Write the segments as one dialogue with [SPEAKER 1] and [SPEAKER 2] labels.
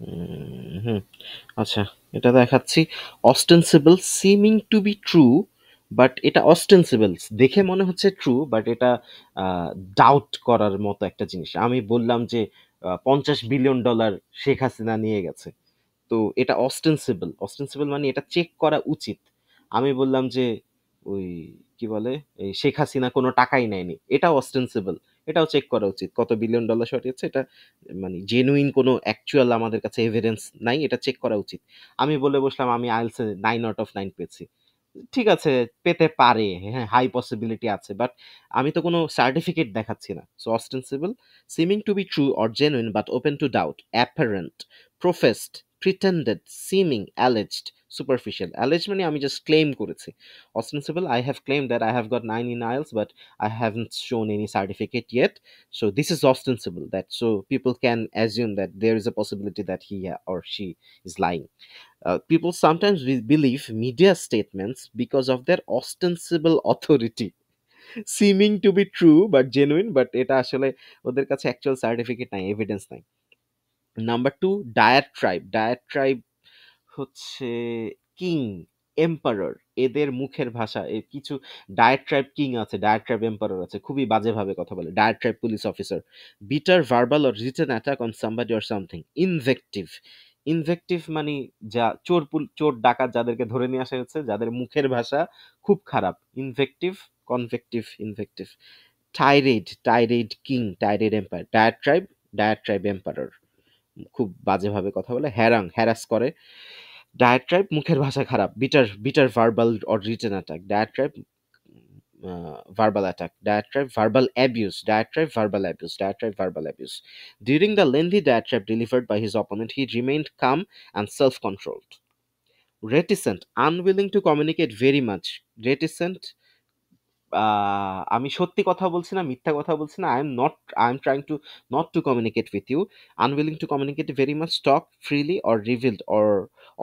[SPEAKER 1] হুম, আচ্ছা, এটা দেখাচ্ছি। Ostensible seeming to be true, but এটা অস্টেন্সিবল দেখে মনে হচ্ছে ট্রু, বাট এটা ডাউট করার মতো একটা জিনিস। আমি বললাম যে $50 বিলিয়ন শেখ হাসিনা নিয়ে গেছে, তো এটা অস্টেন্সিবল। অস্টেন্সিবল মানে এটা চেক করা উচিত। আমি বললাম যে ওই কি বলে, এই শেখ হাসিনা কোনো টাকাই নেয়নি, এটাও অস্টেন্সিবল। এটাও চেক করা উচিত, কত বিলিয়ন ডলার সরিয়েছে এটা, মানে জেনুইন কোনো অ্যাকচুয়াল আমাদের কাছে এভিডেন্স নাই, এটা চেক করা উচিত। আমি বলে বসলাম আমি আইএলস 9 আউট অফ 9 পেয়েছি। ঠিক আছে, পেতে পারে, হ্যাঁ, হাই পসিবিলিটি আছে, বাট আমি তো কোনো সার্টিফিকেট দেখাচ্ছি না। So ostensible, seeming to be true or genuine but open to doubt, apparent, professed, pretended, seeming, alleged, superficial. Allege মানে আমি জাস্ট ক্লেম করেছি। Ostensible, I have claim that I have got 9 in IELTS, but I haven't shown any certificate yet. So this is ostensible. That so people can assume that there is a possibility that he or she is lying. People sometimes believe media statements because of their ostensible authority, seeming to be true but genuine, but এটা আসলে ওদের কাছে actual certificate নাই, evidence নাই। Number two, diatribe. Diatribe হচ্ছে king, emperor, এদের মুখের ভাষা। কিছু ডায়াট্রাইব কিং আছে, ডায়াট্রাইব এম্পারর আছে, খুবই বাজেভাবে কথা বলে। Diatribe police officer, bitter verbal or written attack on somebody or something. Invective, invective মানে যা চোর চোর ডাকাত যাদেরকে ধরে নিয়ে আসা হচ্ছে, যাদের মুখের ভাষা খুব খারাপ, invective, convective, invective. Tirade, tirade king, tirade empire. Diatribe, diatribe emperor, খুব বাজেভাবে কথা বলে, হ্যারাং, হ্যারাস করে। ডায়াট্রাইব মুখের ভাষা খারাপ, bitter, bitter verbal or written attack. Diatribe verbal attack. Diatribe, verbal abuse. Diatribe, verbal abuse. Diatribe, verbal abuse. During the lengthy diatribe delivered by his opponent, he remained calm and self-controlled. Reticent, unwilling to communicate very much. Reticent, আমি সত্যি কথা বলছি না, মিথ্যা কথা বলছি না, I am trying to not to communicate with you. Unwilling to communicate very much, talk freely or revealed or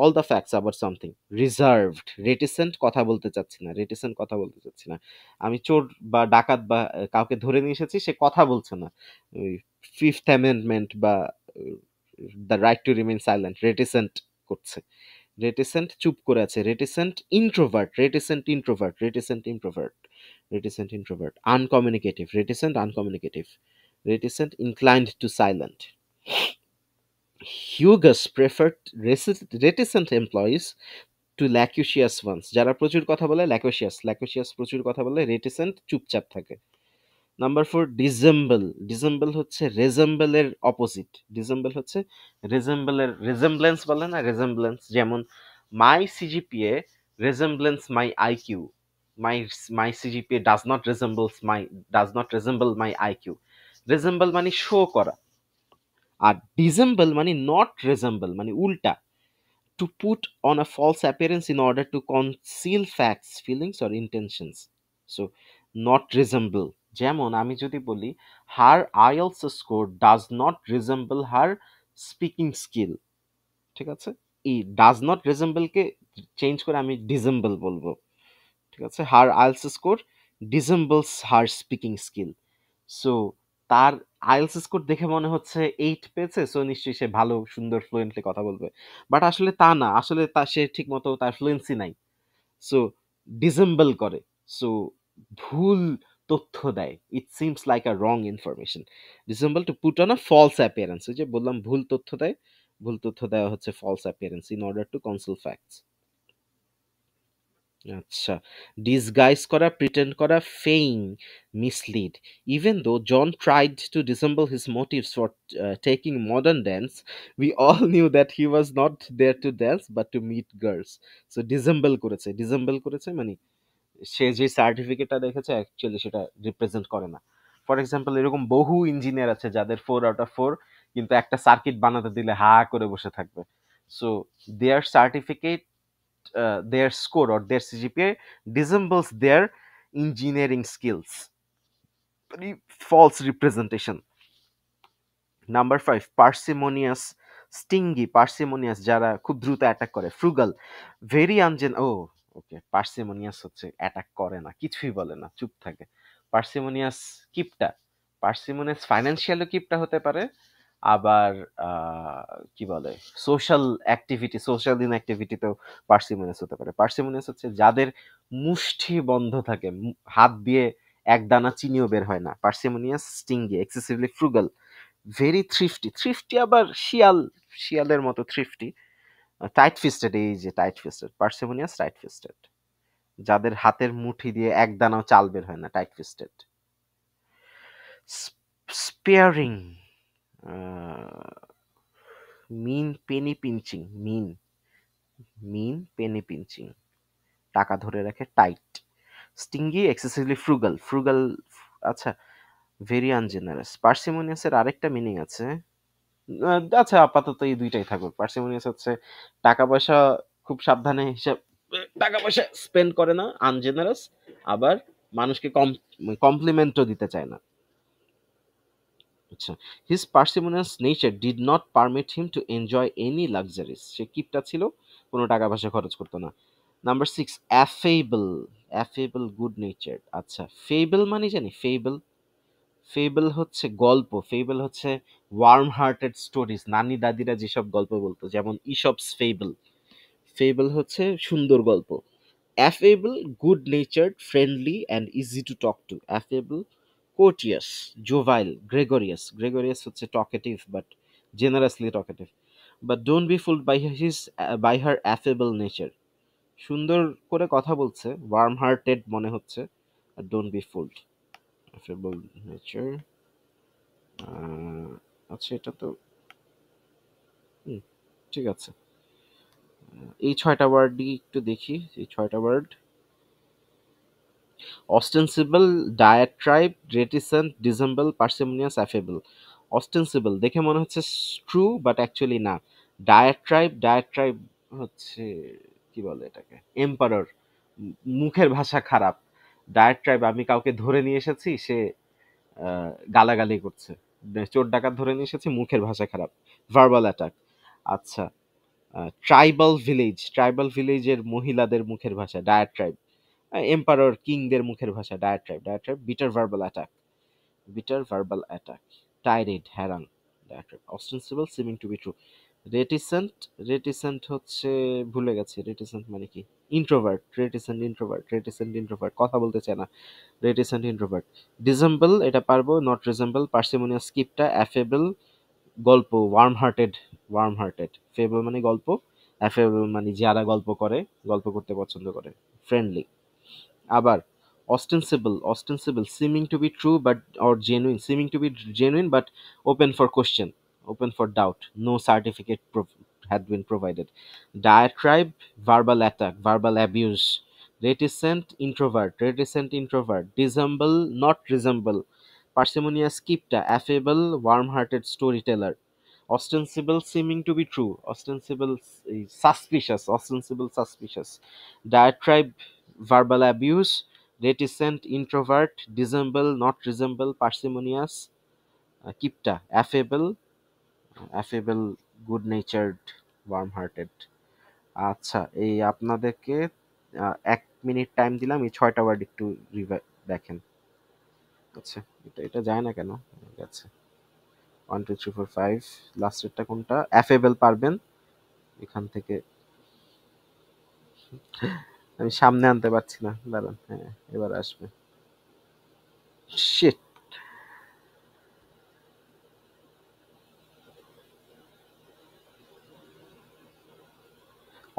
[SPEAKER 1] all the facts about something. Reserved, reticent, কথা বলতে চাচ্ছি না, রেটিসেন্ট, কথা বলতে চাচ্ছি না। আমি চোর বা ডাকাত বা কাউকে ধরে নিয়ে এসেছি, সে কথা বলছে না, ওই ফিফথ অ্যামেন্ডমেন্ট বা the right to remain silent, reticent করছে। রেটিসেন্ট, চুপ করে আছে। Reticent introvert, reticent introvert, reticent introvert, reticent introvert. Uncommunicative, reticent, uncommunicative. Reticent, inclined to silent. Hugus preferred reticent employees to loquacious ones. যারা প্রচুর কথা বলে loquacious, loquacious প্রচুর কথা বলে, reticent চুপচাপ থাকে। Number four, ডিসেম্বল। ডিসেম্বল হচ্ছে রেজেম্বল এর অপোজিট। ডিসেম্বল হচ্ছে রেজেম্বল এর, রেজেম্বলেন্স বলে না, রেজেম্বলেন্স। যেমন my CGPA resemblance my IQ, my my CGPA does not resemble my IQ. Resemble মানে শো করা, আর ডিসেম্বল মানে নট রেজেম্বল, মানে উল্টা। To put on a false appearance in order to conceal facts, feelings or intentions. So not resemble, যেমন আমি যদি বলি her IELTS score does not resemble her speaking skill, ঠিক আছে, এই ডাজ নট রিজেম্বলকে চেঞ্জ করে আমি ডিজেম্বল বলবো, ঠিক আছে। হার আইএলস স্কোর ডিজেম্বলস হার স্পিকিং স্কিল। সো তার আইএলস স্কোর দেখে মনে হচ্ছে 8 পেয়েছে, সো নিশ্চয়ই সে ভালো সুন্দর ফ্লুয়েন্টলি কথা বলবে, বাট আসলে তা না, আসলে তা সে ঠিক মতো তার ফ্লুয়েন্সি নাই। সো ডিসেম্বল করে, সো ভুল তথ্য দেয়, it seems like a wrong information. Dissemble to put on a false appearance, ওই যে বললাম ভুল তথ্য দেয়, ভুল তথ্য দেওয়া হচ্ছে false appearance in order to conceal facts. আচ্ছা, ডিসগাইজ করা, প্রিটেন্ড করা, feign, mislead. Even though John tried to dissemble his motives for taking modern dance, we all knew that he was not there to dance but to meet girls. So dissemble করেছে, dissemble করেছে মানে সে যে সার্টিফিকেটটা দেখেছে actually সেটা represent করে না। For example, এরকম বহু ইঞ্জিনিয়ার আছে যাদের 4 আউট অফ 4, কিন্তু একটা সার্কিট বানাতে দিলে হা করে বসে থাকবে। So their certificate, their score or their CGPA resembles their engineering skills. False representation. Number 5, পার্সিমোনিয়াস, স্টিঙ্গি। পার্সিমোনিয়াস যারা খুব দ্রুত অ্যাটাক করে। ফ্রুগাল, ভেরি ওকে, পার্সিমোনিয়াস হচ্ছে অ্যাটাক করে না, কিছুই বলে না, চুপ থাকে। পার্সিমোনিয়াস কিপটা। পার্সিমোনিয়াস ফাইন্যান্সিয়ালও কিপটা হতে পারে, আবার কি বলে, সোশ্যাল অ্যাক্টিভিটি, সোশ্যাল ইনঅ্যাক্টিভিটিতেও পার্সিমনিয়াস হতে পারে। পার্সিমনিয়াস হচ্ছে যাদের মুষ্টি বন্ধ থাকে, হাত দিয়ে এক দানা চিনিও বের হয় না। পার্সিমনিয়াস, স্টিঙ্গি, এক্সেসিভলি ফ্রুগাল, ভেরি থ্রিফটি। থ্রিফটি আবার শিয়াল, শিয়ালের মতো থ্রিফটি। টাইট ফিস্টেড, এই যে টাইট ফিস্টেড, পার্সিমনিয়াস টাইট ফিস্টেড, যাদের হাতের মুঠি দিয়ে এক দানাও চাল বের হয় না, টাইট ফিস্টেড। স্পেয়ারিং, মিন পেনি পিঞ্চিং, মিন, মিন পেনি পিঞ্চিং, টাকা ধরে রাখে, টাইট। স্টিঙ্গি, এক্সেসিভলি ফ্রুগাল, ফ্রুগাল, আচ্ছা, ভেরি আনজেনারাস। পার্সিমোনিয়াসের আরেকটা মিনিং আছে, আচ্ছা আপাতত এই দুইটাই থাকুক। পার্সিমোনিয়াস হচ্ছে টাকা পয়সা খুব সাবধানে হিসাব, টাকা পয়সা স্পেন্ড করে না, আনজেনারাস, আবার মানুষকে কমপ্লিমেন্টও দিতে চায় না। আচ্ছা, his parsimonious nature did not permit him to enjoy any luxuries, সে কিপটা ছিল, কোনো টাকা পয়সা খরচ করতো না। Number six, affable, affable, good nature. আচ্ছা, ফেবল মানে জানি, ফেবল, ফেবল হচ্ছে গল্প, ফেবল হচ্ছে ওয়ার্ম হার্টেড স্টোরিজ, নানি দাদিরা যেসব গল্প বলতো, যেমন ইসপস ফেবল। ফেবল হচ্ছে সুন্দর গল্প। Affable, good natured, friendly and easy to talk to. Affable, courteous, jovial, gregarious, gregarious হচ্ছে talkative but generously talkative, but don't be fooled by his, by her affable nature. সুন্দর করে কথা বলছে, ওয়ার্ম হার্টেড মনে হচ্ছে, আর don't be fooled, affable nature. আচ্ছা, এটা তো হুম, ঠিক আছে। এই ছয়টা ওয়ার্ডই একটু দেখি, এই ছয়টা ওয়ার্ড: অস্টেন্সিবল, ডায়াট্রাইব, রেটিসেন্ট, ডিসেম্বল, পার্সিমনিয়াস, অ্যাফেবল। অস্টেন্সিবল দেখে মনে হচ্ছে ট্রু বাট অ্যাকচুয়ালি না। ডায়াট্রাইব, ডায়াট্রাইব হচ্ছে কি বলে এটাকে, এম্পারর, মুখের ভাষা খারাপ। ডায়াট্রাইব, আমি কাউকে ধরে নিয়ে এসেছি, সে গালাগালি করছে, চোর ডাকাত ধরে নিয়ে এসেছি, মুখের ভাষা খারাপ, ভার্বাল অ্যাটাক। আচ্ছা, ট্রাইবাল ভিলেজ, ট্রাইবাল ভিলেজের মহিলাদের মুখের ভাষা, ডায়াট্রাইব। এম্পারর, কিংদের মুখের ভাষা, diatribe, diatribe. Bitter verbal attack, bitter verbal attack. Tirade, harangue, diatribe. Ostensible, seeming to be true. Reticent, reticent হচ্ছে ভুলে গেছি, রেটিসেন্ট মানে কি, introvert, reticent introvert, reticent introvert, কথা বলতে চায় না, রেটিসেন্ট ইন্ট্রোভার্ট। ডিসেম্বল, এটা পারবো, নট রিজেম্বল। পার্সিমোনিয়াস, স্কিপটা। অ্যাফেবল, গল্প, warm hearted, warm hearted. Fable মানে গল্প, অ্যাফেবল মানে যারা গল্প করে, গল্প করতে পছন্দ করে, ফ্রেন্ডলি। আবার ostensible, ostensible, seeming to be true but or genuine, seeming to be জেনুইন but open for question, open for doubt, no certificate had been provided. Diatribe, verbal attack, verbal abuse. Reticent, introvert, reticent introvert. Dissemble, not resemble. Parsimonious, skipta, affable, warm-hearted storyteller. Ostensible, seeming to be true, ostensible, suspicious, ostensible, suspicious. Diatribe, verbal abuse. Reticent, introvert. Dissemble, not resemble, parsimonious, kipta, affable, affable, good natured, warm hearted. আচ্ছা, এই আপনাদেরকে 1 minute time দিলাম, এই ছয়টা word একটু দেখেন। আচ্ছা, এটা এটা যায় না কেন, গেছে। 1 2 3 4 5, লাস্টেরটা কোনটা, অ্যাফেবল পারবেন এখান থেকে, আমি সামনে আনতে পারছি না, দাঁড়ান, হ্যাঁ এবার আসবে। Sheet.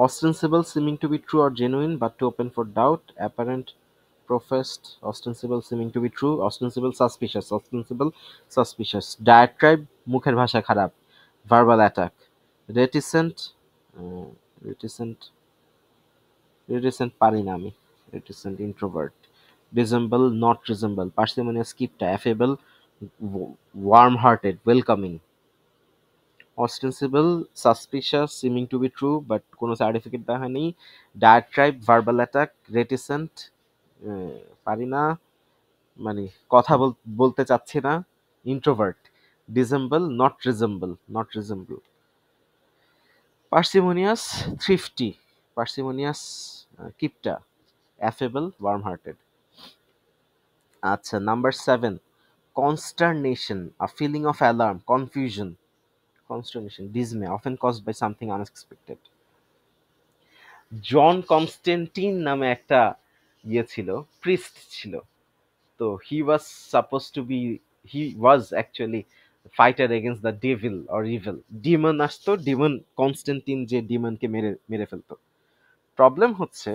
[SPEAKER 1] Ostensible, seeming to be true or genuine, but to open for doubt. Apparent, professed. Ostensible, seeming to be true. Ostensible, suspicious. Ostensible, suspicious. Diatribe, মুখের ভাষা খারাপ, verbal attack. Reticent, uh, reticent, reticent পারি না আমি, reticent introvert. Resemble, not resemble. Parsimonious, skipta. Affable, warm-hearted, welcoming. Ostensible, suspicious, seeming to be true but কোনো certificate দেওয়া হয়নি। ডায়াট্রাইব, verbal attack, রেটিসেন্ট, পারি না মানে কথা বলতে চাচ্ছি না, introvert. Dissemble, not resemble, not resemble. Parsimonious, thrifty, parsimonious, কিপটা, অ্যাফেবল, ওয়ার্ম হার্টেড। আচ্ছা, number 7, consternation, a feeling of alarm, confusion, Consternation, dismay, often caused by something unexpected. John Constantine নামে একটা ছিল, প্রিস্ট ছিল। তো he was actually fighter against the devil or evil. Demon আসতো, demon Constantine যে ডিমনকে মেরে মেরে ফেলতো। প্রবলেম হচ্ছে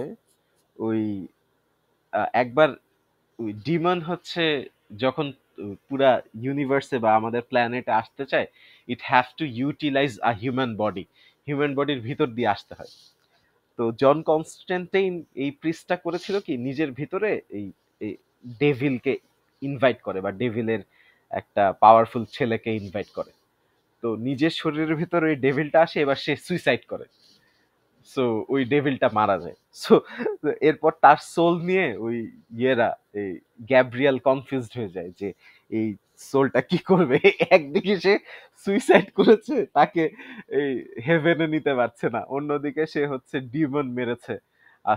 [SPEAKER 1] ওই একবার ওই ডিমন হচ্ছে যখন পুরা ইউনিভার্সে বা আমাদের প্ল্যানেটে আসতে চায়, it have to utilise a human body, human বডির ভিতর দিয়ে আসতে হয়। তো জন কনস্ট্যান্টাইন এই প্রিস্টটা করেছিল কি নিজের ভিতরে এই ডেভিলকে ইনভাইট করে, বা ডেভিলের একটা পাওয়ারফুল ছেলেকে ইনভাইট করে। তো নিজের শরীরের ভিতরে ওই ডেভিলটা আসে, এবার সে সুইসাইড করে। সো ওই ডেভিলটা মারা যায়। সো এরপর তার সোল নিয়ে ওই ইয়েরা এই গ্যাব্রিয়েল কনফিউজড হয়ে যায় যে এই সোলটা কি করবে। একদিকে সে সুইসাইড করেছে, তাকে এই হেভেনে নিতে পারছে না, অন্যদিকে সে হচ্ছে ডিমন মেরেছে,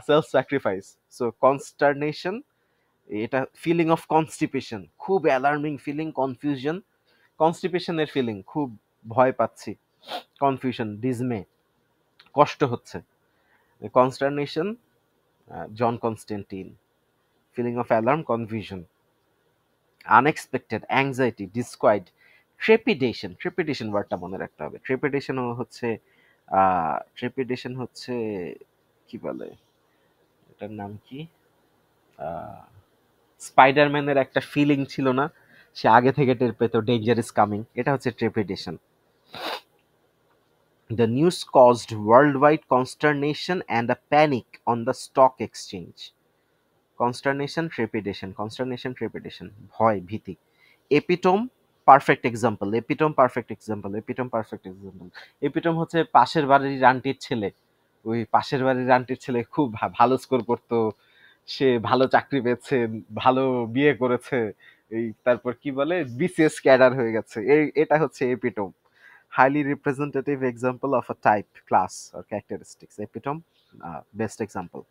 [SPEAKER 1] সেলফ স্যাক্রিফাইস। সো কনস্টারনেশন, এটা ফিলিং অফ কনস্টিপেশন, খুব অ্যালার্মিং ফিলিং, কনফিউশন, কনস্টিপেশনের ফিলিং, খুব ভয় পাচ্ছি, কনফিউশন, ডিজমে, কষ্ট হচ্ছে, consternation, John Constantine, feeling of alarm, confusion, unexpected, anxiety, disquiet, trepidation. Trepidation ওয়ার্ডটা মনে রাখতে হবে। ট্রেপিডেশন হচ্ছে ট্রেপিডেশন হচ্ছে কি বলে, এটার নাম কি, স্পাইডারম্যানের একটা ফিলিং ছিল না, সে আগে থেকে টের পেত ডেঞ্জার ইজ কামিং, এটা হচ্ছে ট্রেপিডেশন। The news caused worldwide consternation and a panic on the stock exchange. Consternation, trepidation, consternation, trepidation, ভয়, ভীতি। Epitome, perfect example, epitome perfect example, epitome perfect example. Epitome হচ্ছে পাশের বাড়ির আন্টির ছেলে। ওই পাশের বাড়ির আন্টির ছেলে খুব ভালো স্কোর করতো, সে ভালো চাকরি পেয়েছে, ভালো বিয়ে করেছে, এই তারপর কি বলে বিসিএস ক্যাডার হয়ে গেছে, এটা হচ্ছে epitome. highly representative example of a type, class or characteristics. Epitome, best example.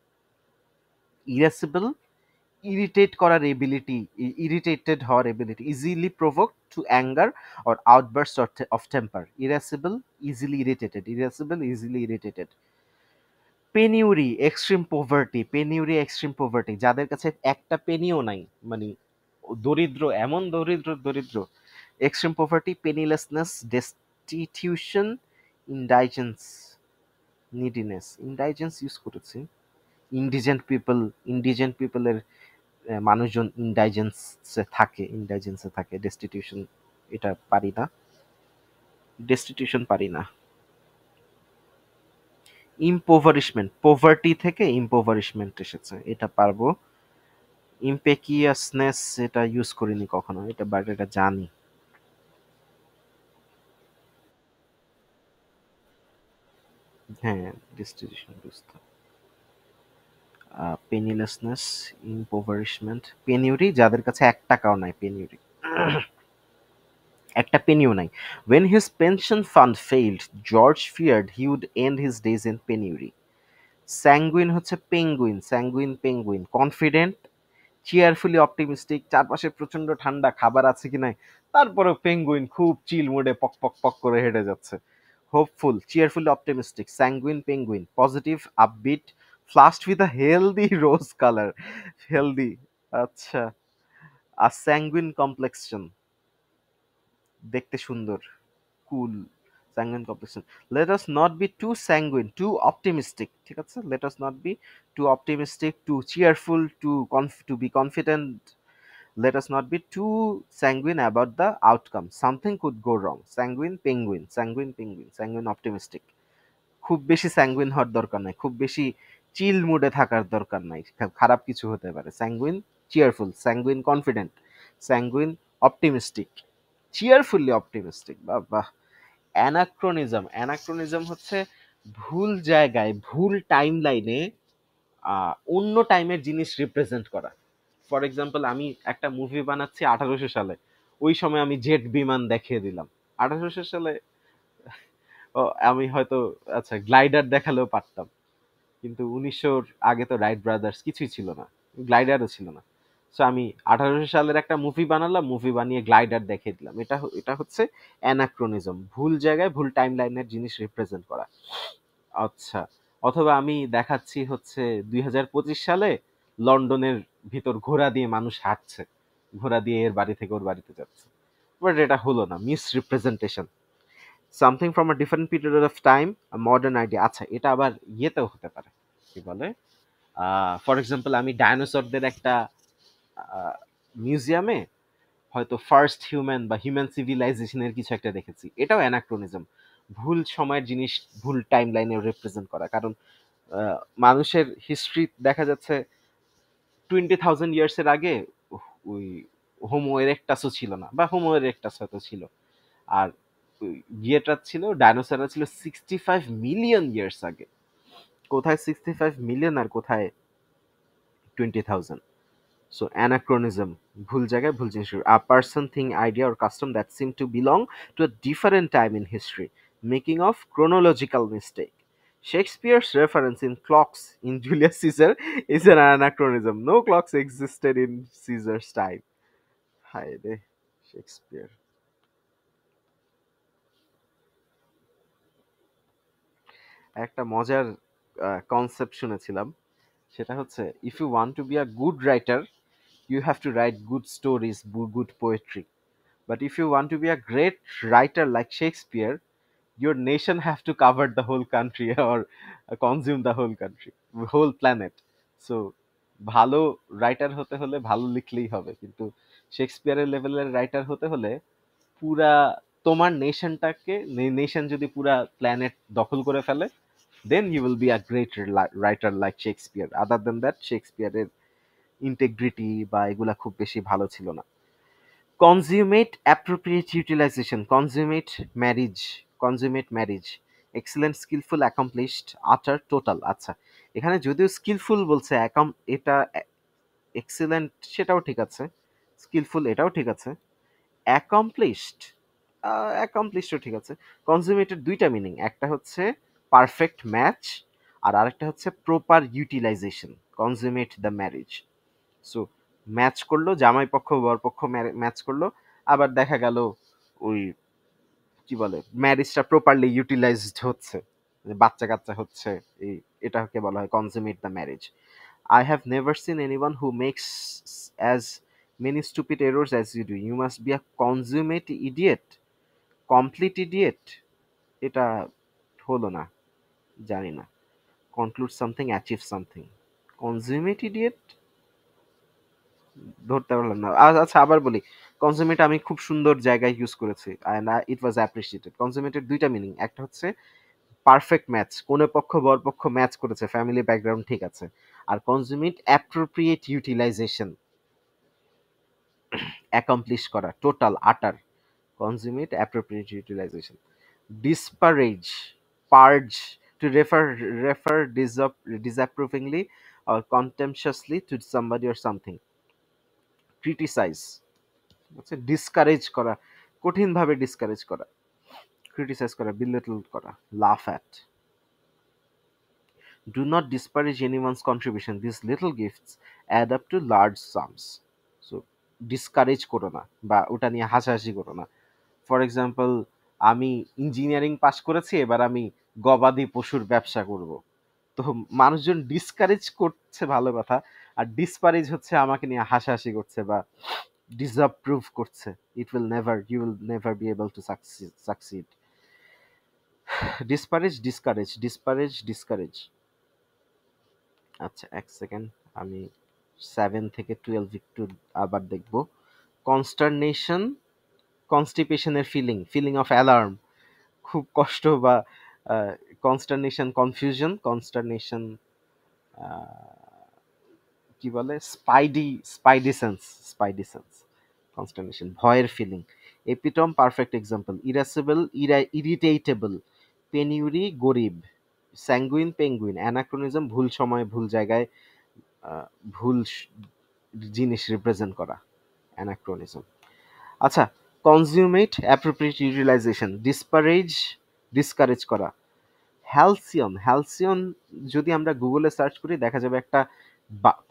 [SPEAKER 1] Irascible, irritate করার ability, irritated হওয়ার ability, easily provoked to anger or outbursts of temper. Irascible, easily irritated. Irascible, easily irritated. Penury, extreme poverty, penury, extreme poverty, যাদের কাছে একটা পেনিও নাই, মানে দরিদ্র, এমন দরিদ্র। Extreme poverty, pennilessness, destitution, indigence, neediness, indigence use করেছি, ইন্ডিজেন্ট পিপল, ইন্ডিজেন্ট পিপলের মানুষজন ইনডাইজেন্সে থাকে। ডেস্টিটিউশন, এটা পারি না, ডেস্টিটিউশন পারি না। ইম্পোভারিশমেন্ট, পোভার্টি থেকে ইম্পোভারিশমেন্ট এসেছে, এটা পারবো। ইম্পেকিয়াসনেস, এটা ইউজ করিনি কখনো, এটা বাট এটা জানি। হ্যাঁ, ডিস্ট্রিবিউশন বুঝতে। পেনিলেসনেস, ইম্পোভারিশমেন্ট, পেনিউরি, যাদের কাছে ১ টাকাও নাই, পেনিউরি, একটা পেনিও নাই। When his pension fund failed, George feared he would end his days in penury. Sanguine হচ্ছে penguin, sanguine penguin. Confident, cheerfully optimistic, চারপাশে প্রচন্ড ঠান্ডা, খাবার আছে কি নাই, তারপরে পেঙ্গুইন খুব চিল মুডে পক পক পক করে হেঁটে যাচ্ছে। Hopeful, চেয়ারফুলি optimistic, sanguine penguin. Positive, upbeat, ফ্লাস্ট with a healthy rose colour, healthy, আচ্ছা। আর স্যাঙ্গুইন কমপ্লেক্সন, দেখতে সুন্দর, কুল, sanguine complexion. Let us not be too sanguine, too optimistic. ঠিক আছে? Let us not be too optimistic, too cheerful, to be confident. Let us not be too sanguine about the outcome. Something could go wrong. Sanguine penguin, sanguine penguin, sanguine optimistic. খুব বেশি sanguine হওয়ার দরকার নাই, খুব বেশি চিল মুডে থাকার দরকার নাই, খারাপ কিছু হতে পারে। Sanguine, cheerful, sanguine confident, sanguine optimistic, cheerfully optimistic. বাহ। অ্যানাক্রোনিজম, অ্যানাক্রোনিজম হচ্ছে ভুল জায়গায়, ভুল টাইম লাইনে অন্য টাইমের জিনিস রিপ্রেজেন্ট করা। ফর এক্সাম্পল, আমি একটা মুভি বানাচ্ছি 1800 সালে, ওই সময় আমি জেট বিমান দেখিয়ে দিলাম। 1800 সালে ও আমি হয়তো আচ্ছা গ্লাইডার দেখালেও পারতাম, কিন্তু 1900-র আগে তো রাইট ব্রাদার্স কিছুই ছিল না, গ্লাইডারও ছিল না। সো আমি 1800 সালের একটা মুভি বানালাম, মুভি বানিয়ে গ্লাইডার দেখিয়ে দিলাম। এটা হচ্ছে অ্যানাক্রোনিজম, ভুল জায়গায় ভুল টাইমলাইনের জিনিস রিপ্রেজেন্ট করা। আচ্ছা, অথবা আমি দেখাচ্ছি হচ্ছে 2025 সালে লন্ডনের ভিতর ঘোড়া দিয়ে মানুষ হাঁটছে, ঘোড়া দিয়ে এর বাড়ি থেকে ওর বাড়িতে যাচ্ছে, বাট এটা হলো না, miss representation. Something from a different period of time, modern idea. আচ্ছা, এটা আবার ইয়েতেও হতে পারে, কি বলে, ফর এক্সাম্পল আমি ডায়নোসরদের একটা মিউজিয়ামে হয়তো ফার্স্ট হিউম্যান বা হিউম্যান সিভিলাইজেশনের কিছু একটা দেখেছি, এটাও অ্যানাক্রোনিজম, ভুল সময়ের জিনিস ভুল টাইম লাইনে রিপ্রেজেন্ট করা। কারণ মানুষের হিস্ট্রি দেখা যাচ্ছে 20,000 ইয়ার্সের আগে ওই হোমো এরেক্টাসও ছিল না, বা হোমো এরেক্টাস হয়তো ছিল, আর ওই ইয়েটা ছিল, ডাইনোসররা ছিল 65 মিলিয়ন ইয়ার্স আগে। কোথায় 65 মিলিয়ন আর কোথায় 20,000? So anachronism, ভুল জায়গায় ভুল জিনিস। A person, thing, idea or custom that seem to belong to a different time in history, making of chronological mistake. Shakespeare's reference in clocks in Julius Caesar is an anachronism. No clocks existed in Caesar's time. হায় রে, Shakespeare. একটা মজার concept শুনেছিলাম, সেটা হচ্ছে, if you want to be a good writer, you have to write good stories, good poetry. But if you want to be a great writer like Shakespeare, your nation have to cover the whole country or consume the whole country, whole planet. So ভালো writer হতে হলে ভালো লিখলেই হবে, কিন্তু শেক্সপিয়ারের লেভেলের writer হতে হলে পুরা তোমার নেশনটাকে, নেশন যদি পুরা প্ল্যানেট দখল করে ফেলে, then you will be a great writer like Shakespeare. Other than that, শেক্সপিয়ারের ইন্টেগ্রিটি বা এগুলা খুব বেশি ভালো ছিল না। Consummate appropriate utilization, consummate marriage, excellent, skillful, accomplished, utter, total. আচ্ছা, এখানে যদিও স্কিলফুল বলছে, এটা এক্সেলেন্ট সেটাও ঠিক আছে, স্কিলফুল এটাও ঠিক আছে, অ্যাকমপ্লিশড অ্যাকমপ্লিশডও ঠিক আছে। কনজিউমেটের দুইটা মিনিং, একটা হচ্ছে পারফেক্ট ম্যাচ, আর আরেকটা হচ্ছে proper utilization, consummate the marriage. So match করলো, জামাই পক্ষ বরপক্ষ ম্যাচ করলো, আবার দেখা গেল ওই কি বলে, ম্যারেজটা প্রপারলি ইউটিলাইজড হচ্ছে, বাচ্চা কাচ্চা হচ্ছে, এই এটাকে বলা হয় consummate the marriage. I have never seen anyone who makes as many stupid errors as you do, you must be a consummate idiot, complete idiot, এটা হলো না, জানি না। Conclude something, achieve something, consummate idiot ধরতে পারলাম না। আচ্ছা, আবার বলি, কনজিউমেট আমি খুব সুন্দর জায়গায় ইউজ করেছি, অ্যান্ড ইট ওয়াজ অ্যাপ্রিসিয়েটেড। কনজিউমেটের দুইটা মিনিং, একটা হচ্ছে পারফেক্ট ম্যাচ, কোন পক্ষ বরপক্ষ ম্যাচ করেছে, ফ্যামিলি ব্যাকগ্রাউন্ড ঠিক আছে। আর কনজিউমেট অ্যাপ্রোপ্রিয়েট ইউটিলাইজেশন, অ্যাকমপ্লিশ করা, total, utter, consummate appropriate utilization. Disparage, purge, to refer disapprovingly or contemptuously to somebody or something. Criticize, আচ্ছা, ডিসকারেজ করা, কঠিনভাবে ডিসকারেজ করা, ক্রিটিসাইজ করা, বিলিটল করা, laugh at. Do not disparage anyone's contribution, this little gifts add up to large sums. So discourage করো না, বা ওটা নিয়ে হাসাহাসি করো না। ফর এক্সাম্পল, আমি ইঞ্জিনিয়ারিং পাস করেছি, এবার আমি গবাদি পশুর ব্যবসা করব, তো মানুষজন ডিসকারেজ করছে ভালো কথা, আর ডিসপারেজ হচ্ছে আমাকে নিয়ে হাসাহাসি করছে বা disapprove করছে। You will never be able to succeed. Disparage. আচ্ছা, এক সেকেন্ড, আমি 7 থেকে 12 একটু আবার দেখব। কনস্টারনেশন, কনস্টিপেশনের ফিলিং অফ অ্যালার্ম, খুব কষ্ট, বা কনস্টারনেশন, কনফিউশন, কি বলে, স্পাইডি সেন্স, কনস্টারনেশন, ভয়ের ফিলিং। এপিটম, পারফেক্ট এক্সাম্পল, ইরাসেবল, ইরিটেটেবল, পেনিউরি, গরিব, স্যাঙ্গুইন, পেঙ্গুইন। অ্যানাক্রোনিজম, ভুল সময় ভুল জায়গায় ভুল জিনিস রিপ্রেজেন্ট করা, অ্যানাক্রোনিজম। আচ্ছা, কনজিউমেট অ্যাপ্রোপ্রিয়েট ইউটিলাইজেশন, ডিসকারেজ করা। হ্যালসিয়ন যদি আমরা গুগলে সার্চ করি, দেখা যাবে একটা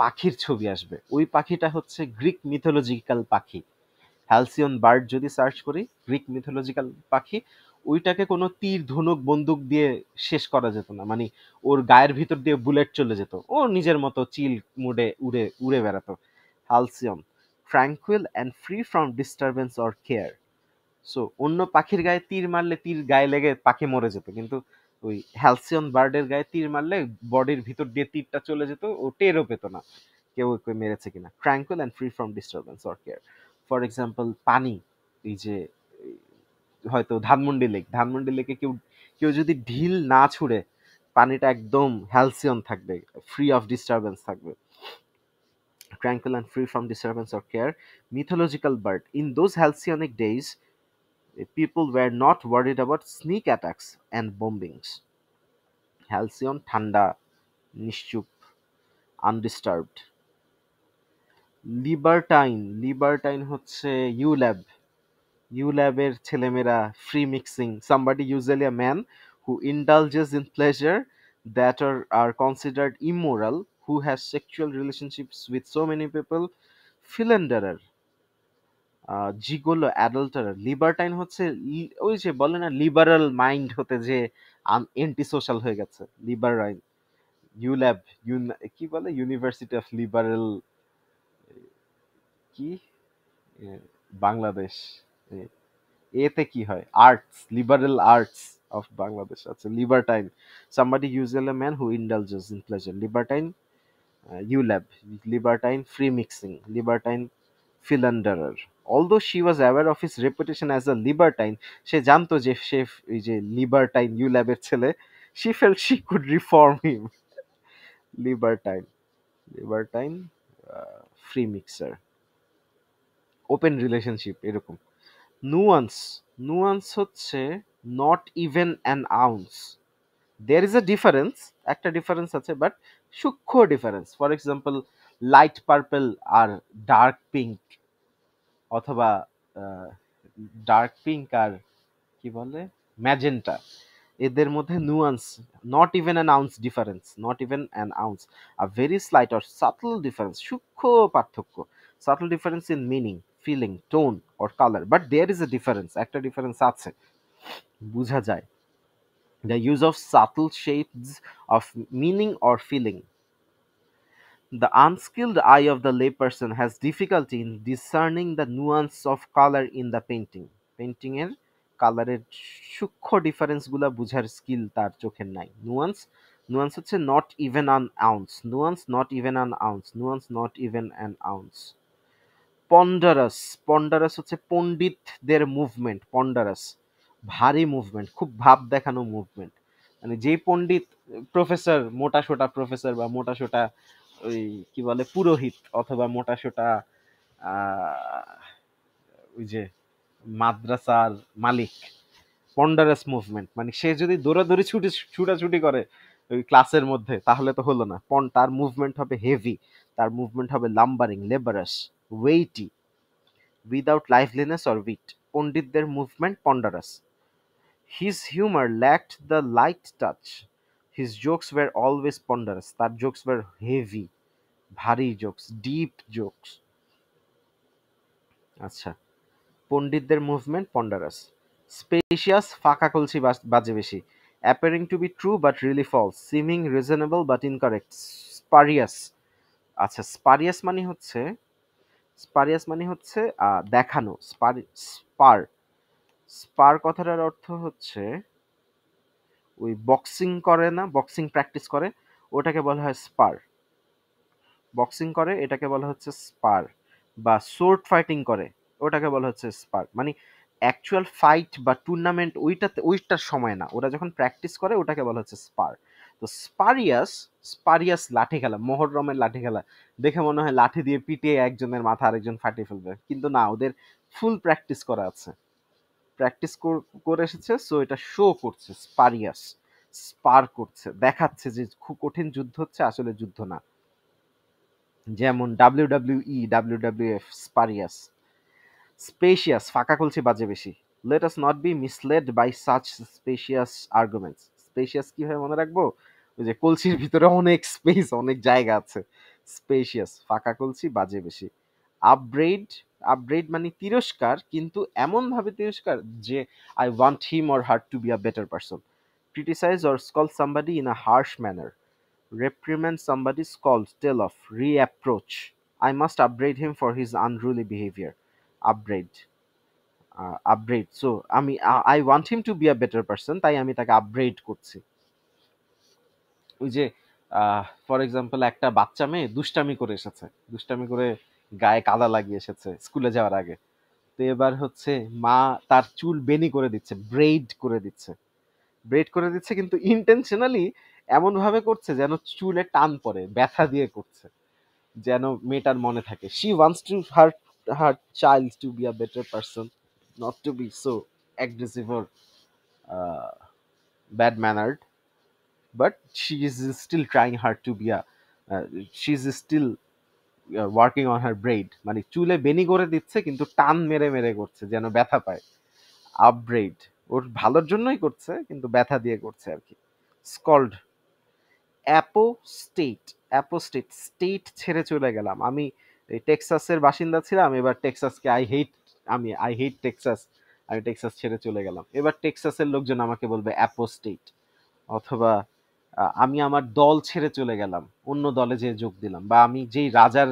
[SPEAKER 1] পাখির ছবি আসবে। ওই পাখিটা হচ্ছে গ্রিক মিথোলজিক্যাল পাখি। হ্যালসিয়ন বার্ড যদি সার্চ করি, গ্রিক মিথোলজিক্যাল পাখি, ওইটাকে কোনো তীর ধনুক বন্দুক দিয়ে শেষ করা যেত না, মানে ওর গায়ের ভিতর দিয়ে বুলেট চলে যেত, ও নিজের মতো চিল মুডে উড়ে উড়ে বেড়াতো। Halcyon, tranquil and free from disturbance or care. So অন্য পাখির গায়ে তীর মারলে তীর গায়ে লেগে পাখি মরে যেত, কিন্তু ওই হ্যালসিয়ন বার্ডের গায়ে তীর মারলে বডির ভিতর দিয়ে তীরটা চলে যেত, ও টেরও পেত না কেউ ওকে মেরেছে কিনা। Tranquil and free from disturbance or care. For example পানি, এই যে হয়তো ধানমন্ডি লেকে কেউ কেউ যদি ঢিল না ছুড়ে, পানিটা একদম হ্যালসিয়ন থাকবে, ফ্রি অফ ডিস্টারবেন্স থাকবে। Tranquil and free from disturbance or care. Mythological bird. In those halcyonic days, people were not worried about sneak attacks and bombings. Halcyon ঠান্ডা, নিশ্চুপ, undisturbed. লিবার্টাইন হচ্ছে ইউল্যাব। ইউল্যাবের ছেলেমেয়েরা free mixing. Somebody, usually a man, who indulges in pleasure that are considered immoral, who has sexual relationships with so many people. Philanderer, জিগোলো, অ্যাডাল্টার। লিবার্টাইন হচ্ছে ওই যে বলে না liberal mind হতে যে এন্টি সোশ্যাল হয়ে গেছে, লিবারাইন। ইউল্যাব, কি বলে, ইউনিভার্সিটি অফ লিবারেল, কি এ, বাংলাদেশ, এ, এতে কি হয়, arts, liberal arts of Bangladesh. আচ্ছা, libertine, somebody usually man who indulges in pleasure. Libertine, ULAB, libertine free mixing, libertine philanderer. Although she was aware of his reputation as a libertine, সে জানতো যে সে এই যে লিবার্টাইন ইউল্যাবের ছেলে, she felt she could reform him. Libertine, libertine free mixer, open relationship এরকম। Nuance, nuance হচ্ছে not even an ounce. There is a difference, একটা difference আছে, but সূক্ষ্ম difference. For example, light purple আর ডার্ক পিঙ্ক, অথবা dark pink আর কি বলে ম্যাজেন্টা, এদের মধ্যে nuance, not even an ounce difference, not even an ounce, a very slight or subtle difference, সূক্ষ্ম পার্থক্য, subtle difference in meaning, feeling, tone or colour, but there is a difference, একটা difference আছে, বোঝা যায়। The use of subtle shades of meaning or feeling. The unskilled eye of the layperson has difficulty in discerning the nuance of color in the painting. Painting এর কালারের সূক্ষ্ম difference গুলা বুঝার skill তার চোখের নাই। নুয়ান্স, নুয়ান্স হচ্ছে not even an ounce, nuance not even an ounce, nuance not even an ounce. Ponderous, ponderous হচ্ছে পণ্ডিতদের মুভমেন্ট, পন্ডারাস ভারী মুভমেন্ট, খুব ভাব দেখানো মুভমেন্ট, মানে যেই পণ্ডিত, প্রফেসর, মোটা সোটা প্রফেসর বা মোটা সোটা ওই কি বলে পুরোহিত, অথবা মোটা সোটা ওই যে মাদ্রাসার মালিক, পন্ডারাস মুভমেন্ট, মানে সে যদি দৌড়াদৌড়ি ছুটাছুটি করে ওই ক্লাসের মধ্যে, তাহলে তো হলো না, তার মুভমেন্ট হবে হেভি, তার মুভমেন্ট হবে lumbering, laborious, weighty, without liveliness or wit. পণ্ডিতদের movement ponderous. His humour lacked the light touch, his jokes were always ponderous, তার জোকস ওয়ার হেভি, ভারী জোকস, ডিপ জোকস। আচ্ছা, পণ্ডিতদের মুভমেন্ট পন্ডারাস। স্পেশিয়াস, ফাঁকা কলসি বাজে বেশি। Appearing to be true but really false, seeming reasonable but incorrect. Spurious, আচ্ছা, spurious মানে হচ্ছে দেখানো। স্পার, স্পার কথাটার অর্থ হচ্ছে ওই বক্সিং করে না, বক্সিং প্র্যাকটিস করে, ওটাকে বলা হয় স্পার। বক্সিং করে এটাকে বলা হচ্ছে স্পার, বা সোর্ড ফাইটিং করে ওটাকে বলা হচ্ছে স্পার। মানে অ্যাকচুয়াল ফাইট বা টুর্নামেন্ট ওইটার সময় না, ওরা যখন প্র্যাকটিস করে ওটাকে বলা হচ্ছে স্পার। তো স্পারিয়াস, স্পারিয়াস লাঠি খেলা, মোহররমের লাঠি খেলা দেখে মনে হয় লাঠি দিয়ে পিটিয়ে একজনের মাথা আরেকজন ফাটিয়ে ফেলবে, কিন্তু না, ওদের ফুল প্র্যাকটিস করা আছে, প্র্যাকটিস করে এসেছে, সো এটা শো করছে, স্পারিয়াস, স্পার করছে, দেখাচ্ছে যে খুব কঠিন যুদ্ধ হচ্ছে, আসলে যুদ্ধ না। যেমন WWE, WWF, স্পারিয়াস। স্পেশিয়াস, ফাঁকা কলসি বাজে বেশি। Let us not be misled by such specious arguments. Specious কিভাবে মনে রাখবো, ওই যে কলসির ভিতরে অনেক স্পেস, অনেক জায়গা আছে, স্পেশিয়াস, ফাঁকা কলসি, বাজে বেশি। আপব্রেড, আপব্রেড মানে তিরস্কার, কিন্তু এমনভাবে তিরস্কার যে I want him or her to be a better person. Criticise or scold somebody in a harsh manner, reprimand somebody, scold, tell off, reapproach. I must upbraid him for his unruly behavior. Upbraid. Upbraid. So I want him to be a better person, তাই আমি তাকে upgrade করছি। ওই যে for example একটা বাচ্চা মেয়ে দুষ্টামি করে এসেছে, দুষ্টামি করে গায়ে কাদা লাগিয়ে এসেছে স্কুলে যাওয়ার আগে। তো এবার হচ্ছে মা তার চুল বেনি করে দিচ্ছে, ব্রেড করে দিচ্ছে, ব্রেড করে দিচ্ছে, কিন্তু ইন্টেনশনালি এমন ভাবে করছে যেন চুলে টান পড়ে, ব্যথা দিয়ে করছে, যেন মেয়েটার মনে থাকে she wants to her her child to be a better person, not to be so aggressive or bad mannered, but she is still trying her to be a, she is still working on her braid, মানে চুলে বেনি করে দিচ্ছে কিন্তু টান মেরে মেরে করছে যেন ব্যথা পায়। আপব্রেড ওর ভালোর জন্যই করছে কিন্তু ব্যথা দিয়ে করছে আর কি। স্কল্ড, অ্যাপোস্টেট, অ্যাপোস্টেট, স্টেট ছেড়ে চলে গেলাম। আমি এই টেক্সাসের বাসিন্দা ছিলাম, এবার টেক্সাসকে আই হেট টেক্সাস, আমি টেক্সাস ছেড়ে চলে গেলাম। এবার টেক্সাসের লোকজন আমাকে বলবে অ্যাপোস্টেট। অথবা আমি আমার দল ছেড়ে চলে গেলাম, অন্য দলে যেয়ে যোগ দিলাম, বা আমি যেই রাজার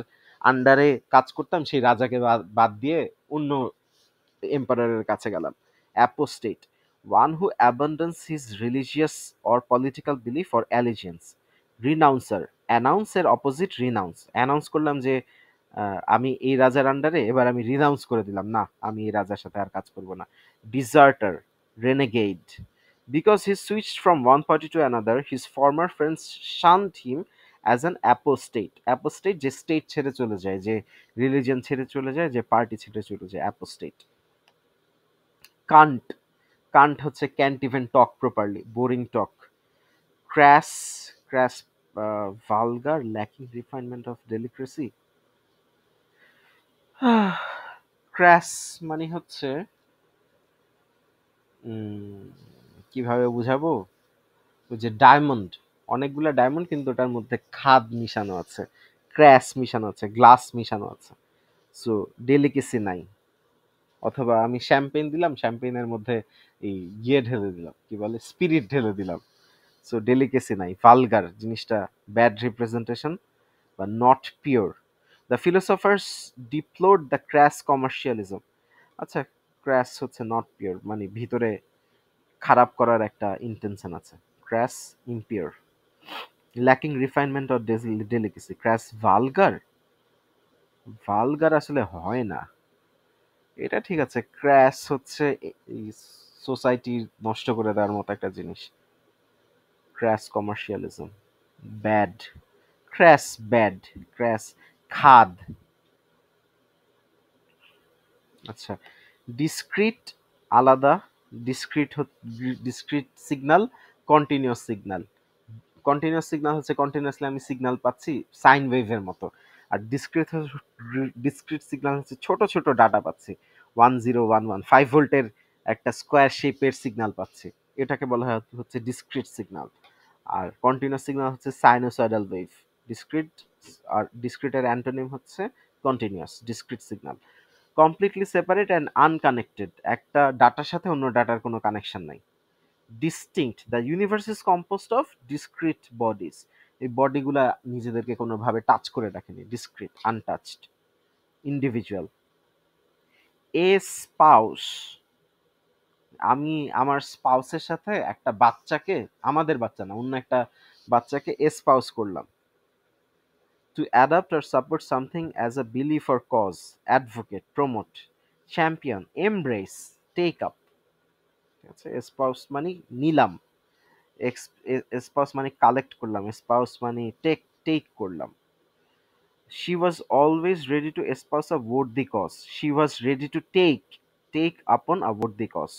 [SPEAKER 1] আন্ডারে কাজ করতাম সেই রাজাকে বাদ দিয়ে অন্য এম্পারারের কাছে গেলাম। Apostate, one who abandons his religious or political belief or allegiance. Renouncer, অ্যানাউন্সের অপোজিট রিনাউন্স, অ্যানাউন্স করলাম যে আমি এই রাজার আন্ডারে, এবার আমি রিনাউন্স করে দিলাম, না আমি এই রাজার সাথে আর কাজ করব না। Deserter, renegade, because he switched from one party to another his former friends shunt him as an apostate. Apostate যে স্টেট ছেড়ে চলে যায়, যে রিলিজিয়ন ছেড়ে চলে যায়, যে পার্টি ছেড়ে চলে যায়, অ্যাপোস্টেট। কান্ট, কান্ট হচ্ছে can't even talk properly, boring talk. Crass, crass, vulgar, lacking refinement of delicacy. Crass মানে হচ্ছে কিভাবে বুঝাবো, ওই যে ডায়মন্ড, অনেকগুলো ডায়মন্ড কিন্তু ওটার মধ্যে খাদ মিশানো আছে, ক্র্যাশ মিশানো আছে, গ্লাস মিশানো আছে, সো ডেলিকেসি নাই। অথবা আমি শ্যাম্পেন দিলাম, শ্যাম্পেনের মধ্যে এই ঢেলে দিলাম, কি বলে, স্পিরিট ঢেলে দিলাম, সো ডেলিকেসি নাই। ভালগার জিনিসটা ব্যাড রিপ্রেজেন্টেশন বা not pure. The philosophers deplored the crass commercialism. আচ্ছা, ক্র্যাশ হচ্ছে নট পিওর, মানে ভিতরে খারাপ করার একটা ইন্টেনশন আছে, crass impure. Lacking refinement or delicacy, crass vulgar, vulgar আসলে হয় না, এটা ঠিক আছে। ক্র্যাশ হচ্ছে সোসাইটি নষ্ট করে দেওয়ার মতো একটা জিনিস। Crass commercialism, bad, crass bad, crass খাদ। আচ্ছা, ডিসক্রিট আলাদা, discrete, discrete signal, continuous signal. Continuous signal হচ্ছে কন্টিনিউয়াসলি আমি সিগন্যাল পাচ্ছি সাইন ওয়েভের মতো, আর ডিসক্রিট, ডিসক্রিট সিগন্যাল হচ্ছে ছোট ছোট ডাটা পাচ্ছি, 1011 5 ভোল্টের একটা স্কোয়ার শেপের সিগন্যাল পাচ্ছি, এটাকে বলা হয় হচ্ছে ডিসক্রিট সিগন্যাল। আর কন্টিনিউয়াস সিগন্যাল হচ্ছে সাইনোসয়েডাল ওয়েভ। ডিসক্রিট, আর ডিসক্রিটের অ্যান্টোনিম হচ্ছে continuous. Discrete signal completely separate and unconnected, একটা ডাটার সাথে অন্য ডাটার কোনো কানেকশন নাই। Distinct, the universe is composed of discrete bodies, এই বডিগুলা নিজেদেরকে কোনোভাবে টাচ করে রাখেনি, discrete, untouched, individual. A spouse, আমি আমার স্পাউসের সাথে একটা বাচ্চাকে, আমাদের বাচ্চা না অন্য একটা বাচ্চাকে এসপাউস করলাম। To adapt or support something as a belief or cause, advocate, promote, champion, embrace, take up। ঠিক আছে, espouse মানে নিলাম, espouse মানে কালেক্ট করলাম, espouse মানে টেক করলাম। She was always ready to espouse a worthy cause, she was ready to take upon a worthy cause।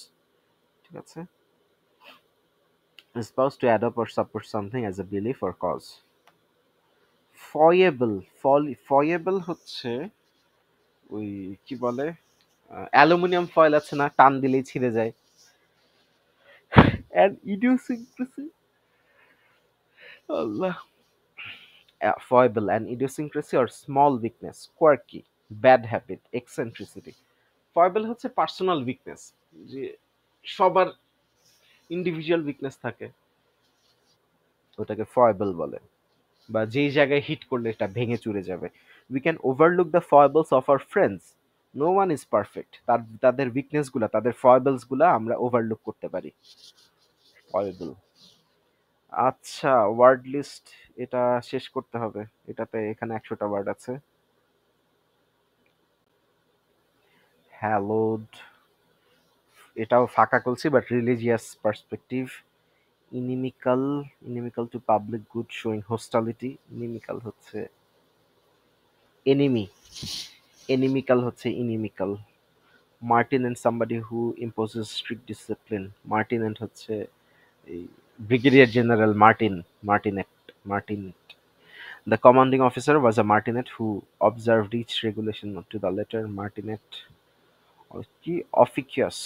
[SPEAKER 1] ঠিক আছে, espouse to adopt or support something as a belief or cause। ফয়েবল, ফয়েবল হচ্ছে ওই কি বলে, aluminium foil আছে না, টান দিলেই ছিঁড়ে যায়। অ্যান ইডিওসিনক্রেসি, আল্লাহ, foible, an idiosyncrasy or small weakness, quirky, bad habit, eccentricity. ফয়েবল হচ্ছে পার্সোনাল উইকনেস, যে সবার ইন্ডিভিজুয়াল উইকনেস থাকে, ওটাকে ফয়েবল বলে, বা যেই জায়গায় হিট করলে এটা ভেঙে চুরে যাবে। We can overlook the foibles of our friends, no one is perfect, তাদের উইকনেসগুলো, তাদের ফয়েবলসগুলো আমরা ওভারলুক করতে পারি। ফয়েবল। আচ্ছা, ওয়ার্ড লিস্ট এটা শেষ করতে হবে। এটাতে এখানে 100টা ওয়ার্ড আছে। হ্যালোড, এটাও ফাঁকা করছি, but religious perspective. Inimical, inimical to public good showing hostility. Inimical হচ্ছে এনিমি, এনিমিক্যাল হচ্ছে inimical. Martinet, somebody who imposes strict discipline. Martinet হচ্ছে এই brigadier general Martin, martinet, martinet. The commanding officer was a martinet who observed each regulation to the letter. Martinet কি officious,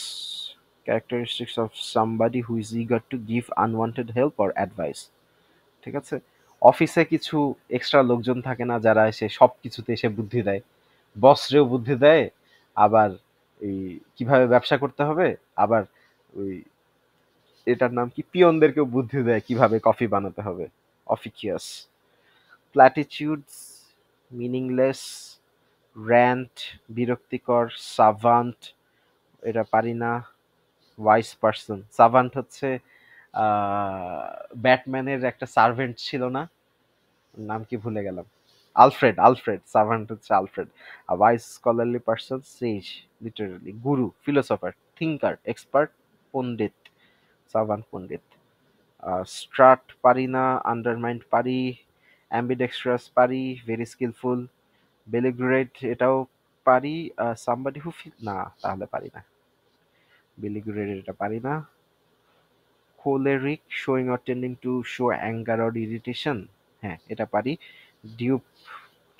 [SPEAKER 1] characteristics of somebody who is eager to give unwanted help or advice. ঠিক আছে, অফিসে কিছু extra লোকজন থাকে না যারা এসে সব কিছুতে এসে বুদ্ধি দেয়, বসরেও বুদ্ধি দেয়, আবার এই কিভাবে ব্যবসা করতে হবে, আবার ওই এটার নাম কি পিয়নদেরকেও বুদ্ধি দেয় কিভাবে কফি বানাতে হবে। অফিকিয়াস। প্ল্যাটিটিউডস, মিনিংলেস, র্যান্ট, বিরক্তিকর, সাভান্ট, এটা পারি না। ওয়াইস পার্সন, সাভান্ট হচ্ছে ব্যাটম্যানের একটা সার্ভেন্ট ছিল না, নাম কি ভুলে গেলাম, আলফ্রেড, আলফ্রেড, সাভান্ট হচ্ছে আলফ্রেড। ওয়াইস স্কলারলি পার্সন, সেজ, লিটারালি গুরু, ফিলোসফার, থিঙ্কার, এক্সপার্ট, পণ্ডিত, সাভান্ট পণ্ডিত। স্ট্রাট পারি না, আন্ডারমাইন্ড পারি, অ্যাম্বিডেক্সট্রাস পারি, ভেরি স্কিলফুল, বেলিগ্রেট এটাও পারি, সামবডি হু ফিল না, তাহলে পারি না, বেলিগ্রেট এটা পারি না। Choleric, showing or tending to show anger or irritation, হ্যাঁ এটা পারি। ডিউপ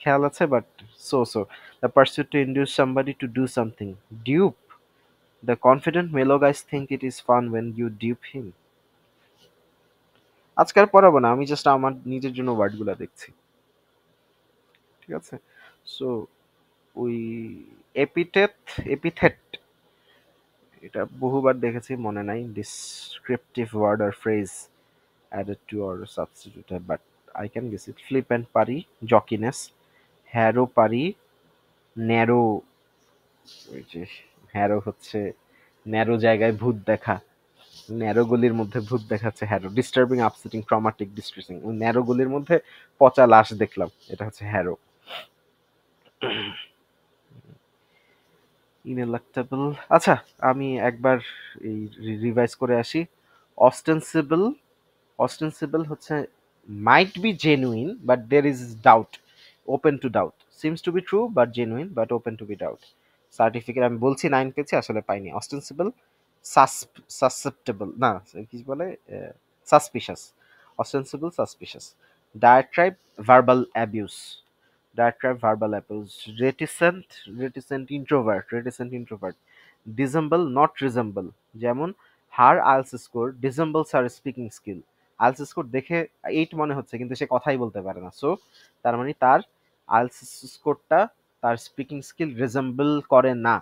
[SPEAKER 1] খেয়াল আছে, but so so. The pursuit to induce somebody to do something, dupe. The confident mellow guys think it is fun when you dupe him. আজকে আর পড়াবো না, আমি জাস্ট আমার নিজের জন্য ওয়ার্ডগুলো দেখছি, ঠিক আছে? সো ওই এপিটেট, এপিথেট, এটা বহুবার দেখেছি, মনে নাই। ডিসক্রিপটিভ ওয়ার্ড আর phrase added to or substituted, but I can guess it. Flippant পারি, জকিনেস। হ্যারো পারি, ন্যারো, ওই যে হ্যারো হচ্ছে ন্যারো জায়গায় ভূত দেখা, ন্যারো গলির মধ্যে ভূত দেখাচ্ছে harrow. Disturbing, upsetting, traumatic, distressing, ওই ন্যারো গলির মধ্যে পচা লাশ দেখলাম, এটা হচ্ছে হ্যারো। ইনএলাক্টেবল। আচ্ছা, আমি একবার এই রিভাইজ করে আসি। অস্টেন্সিবল, অস্টেন্সিবল হচ্ছে might be genuine but there is doubt, open to doubt, seems to be true but genuine but open to be doubt। Certificate আমি বলছি 9 পেয়েছি, আসলে পাইনি। অস্টেন্সিবল, সাসেপ্টেবল না, কি বলে, suspicious, ostensible suspicious. Diatribe, verbal abuse, diatribe, verbal abuse. Reticent, reticent introvert, reticent introvert. Dissemble, not resemble, যেমন her IELTS score dissembles her speaking skill. IELTS score দেখে 8 মনে হচ্ছে কিন্তু সে কথাই বলতে পারে না, সো তার মানে তার আইএলস স্কোরটা তার স্পিকিং স্কিল রিজেম্বল করে না,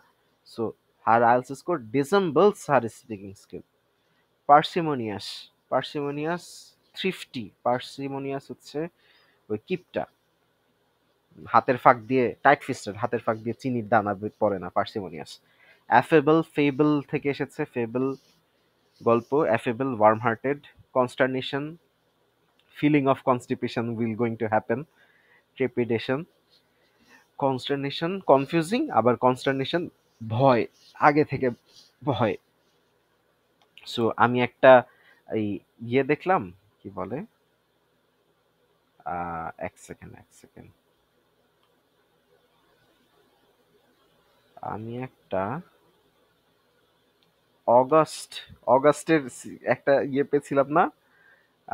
[SPEAKER 1] সো হার IELTS score dissembles her speaking skill. পার্সিমোনিয়াস, পার্সিমোনিয়াস, thrifty, পার্সিমোনিয়াস হচ্ছে ওই কিপটা, হাতের ফাঁক দিয়ে টাইট ফিস্টেড, হাতের ফাঁক দিয়ে চিনির দানা পড়ে না, পার্সিমোনিয়াস। অ্যাফেবল, ফেবল থেকে এসেছে, ফেবল গল্প, affable, warm hearted. Consternation, feeling of constipation will going to happen, trepidation. Consternation, confusing, আবার কনস্টারনেশন ভয়, আগে থেকে ভয়। সো আমি একটা এই দেখলাম, কি বলে, এক সেকেন্ড, এক সেকেন্ড, আমি একটা অগাস্ট, অগাস্টের একটা পেয়েছিলাম না,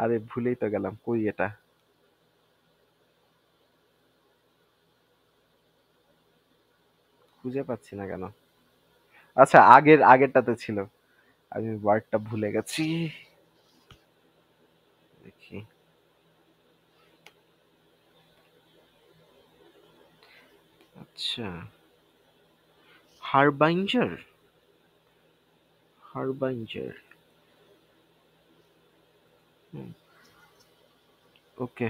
[SPEAKER 1] আরে ভুলেই তো গেলাম, কই এটা, খুঁজে পাচ্ছি না কেন। আচ্ছা, আগেরটাতে ছিল, আমি ওয়ার্ডটা ভুলে গেছি, দেখি। আচ্ছা, হারবাইঞ্জার, হারবাইঞ্জার। ওকে।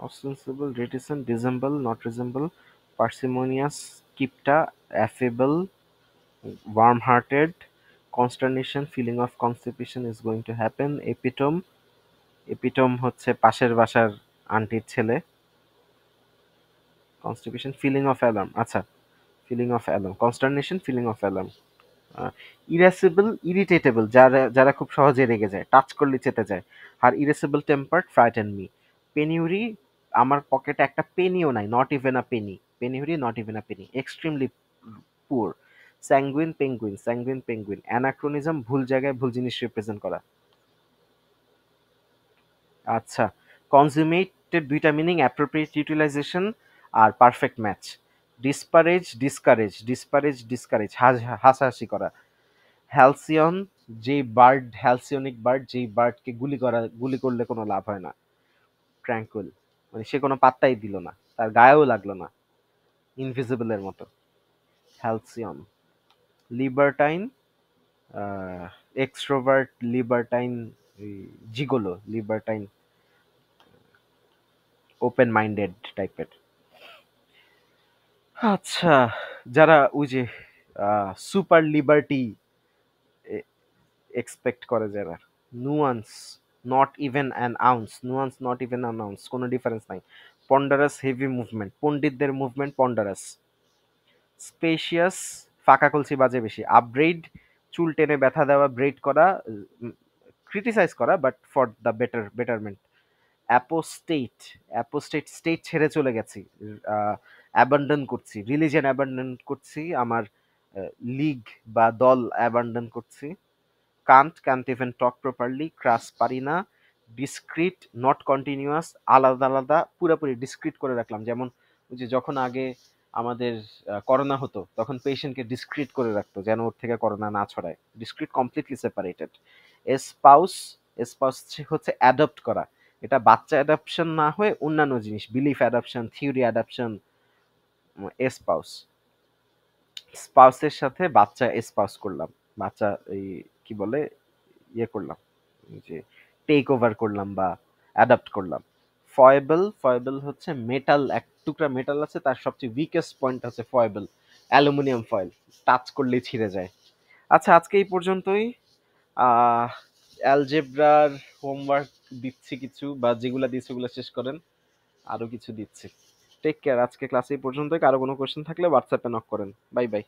[SPEAKER 1] Ostensible, reticent, dissemble, not resemble, parsimonious, skipta, affable, warm-hearted, consternation, feeling of constipation is going to happen, epitome, epitome হচ্ছে পাশের বাসার আন্টির ছেলে, constipation, feeling of alarm, আচ্ছা, feeling of alarm, consternation, feeling of alarm, ইরেসিবল, ইরিটেটেবল, যারা যারা খুব সহজে রেগে যায়, টাচ করলে চেতে যায়, আর irascible tempered, frighten me, penury, আমার পকেটে একটা পেনিও নাই, not even a penny, penury, not even a penny, extremely poor, sanguine penguin, sanguine penguin, anachronism, ভুল জায়গায় ভুল জিনিস রিপ্রেজেন্ট করা। আচ্ছা, কনজিউমেটের দুইটা মিনিং, অ্যাপ্রোপ্রিয়েট ইউটিলাইজেশন আর perfect match, disparage, discourage, disparage, discourage, হাসাহাসি করা, হ্যালসিয়ন, যেই বার্ড, হ্যালসিয়নিক বার্ড, যেই বার্ডকে গুলি করলে কোনো লাভ হয় না, ট্র্যাঙ্কুইল, মানে সে কোনো পাত্তাই দিল না, তার গায়েও লাগলো না, ইনভিজিবলের মতো, হ্যালসিয়ন, লিবার্টাইন, এক্সট্রোভার্ট, লিবার্টাইন, জিগোলো, লিবার্টাইন, ওপেন মাইন্ডেড টাইপের। আচ্ছা, যারা ওই যে সুপার লিবার্টি এক্সপেক্ট করে, যারা nuance, not even an ounce, nuance, not even an ounce, কোনো ডিফারেন্স নাই, পন্ডারাস, হেভি মুভমেন্ট, পণ্ডিতদের মুভমেন্ট পন্ডারাস, স্পেশিয়াস, ফাঁকা কলসি বাজে বেশি, আপব্রেড, চুল টেনে ব্যথা দেওয়া, ব্রেড করা, ক্রিটিসাইজ করা, but for the betterment, apostate, apostate, state ছেড়ে চলে গেছি, অ্যাবান্ডন করছি, রিলিজিয়ন অ্যাবান্ডন করছি, আমার লিগ বা দল অ্যাবান্ডন করছি, can't even talk properly, ক্রাস পারি না, ডিসক্রিট, নট কন্টিনিউয়াস, আলাদা আলাদা, পুরোপুরি ডিসক্রিট করে রাখলাম, যেমন ওই যে যখন আগে আমাদের করোনা হতো তখন পেশেন্টকে ডিসক্রিট করে রাখতো যেন ওর থেকে করোনা না ছড়ায়, ডিসক্রিট, কমপ্লিটলি সেপারেটেড, এসপাউস, এসপাউস হচ্ছে অ্যাডপ্ট করা, এটা বাচ্চা অ্যাডাপশন না হয়ে অন্যান্য জিনিস, বিলিফ অ্যাডাপশন, থিওরি অ্যাডাপশন, এসপাউস, স্পাউসের সাথে বাচ্চা এসপাউস করলাম, বাচ্চা এই কি বলে ইয়ে করলাম, যে টেক ওভার করলাম বা অ্যাডাপ্ট করলাম, ফয়েবল, ফয়েবল হচ্ছে মেটাল, এক টুকরা মেটাল আছে, তার সবচেয়ে উইকেস্ট পয়েন্ট আছে ফয়েবল, অ্যালুমিনিয়াম ফয়েল, টাচ করলেই ছিঁড়ে যায়। আচ্ছা, আজকে এই পর্যন্তই। অ্যালজেব্রার হোমওয়ার্ক দিচ্ছি কিছু, বা যেগুলো দিচ্ছি ওগুলো শেষ করেন, আরো কিছু দিচ্ছি। টেক কেয়ার, আজকে ক্লাসে এই পর্যন্তই, কারো কোনো কোয়েশ্চেন থাকলে হোয়াটসঅ্যাপে নক করেন। Bye bye.